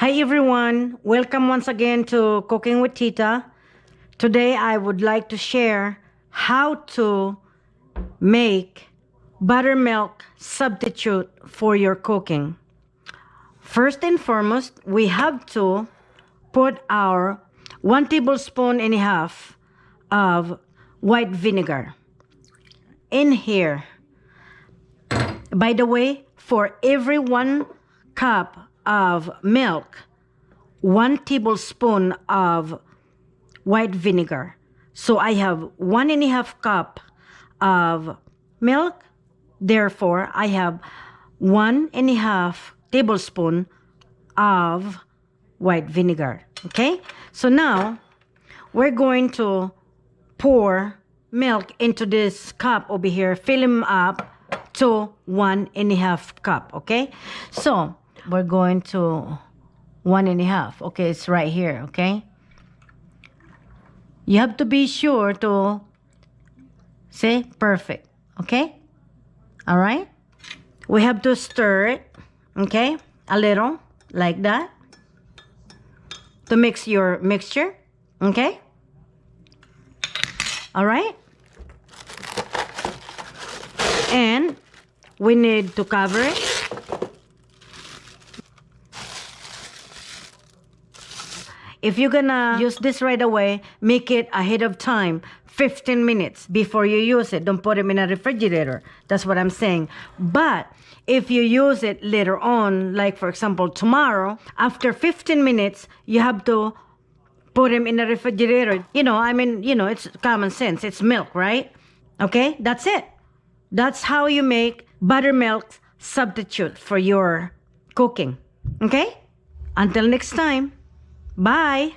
Hi everyone, welcome once again to Cooking with Tita. Today I would like to share how to make buttermilk substitute for your cooking. First and foremost, we have to put our 1 tablespoon and a half of white vinegar in here. By the way, for every 1 cup of milk, 1 tablespoon of white vinegar. So I have 1.5 cup of milk. Therefore, I have 1.5 tablespoon of white vinegar. Okay? So now, we're going to pour milk into this cup over here. Fill them up to 1.5 cup. Okay? So, we're going to 1.5. Okay, it's right here. Okay? You have to be sure to say perfect. Okay? All right? We have to stir it. Okay? A little like that to mix your mixture. Okay? All right? And we need to cover it. If you're gonna use this right away, make it ahead of time, 15 minutes before you use it. Don't put them in a refrigerator. That's what I'm saying. But if you use it later on, like for example tomorrow, after 15 minutes, you have to put them in a refrigerator. It's common sense. It's milk, right? Okay, that's it. That's how you make buttermilk substitute for your cooking. Okay? Until next time. Bye.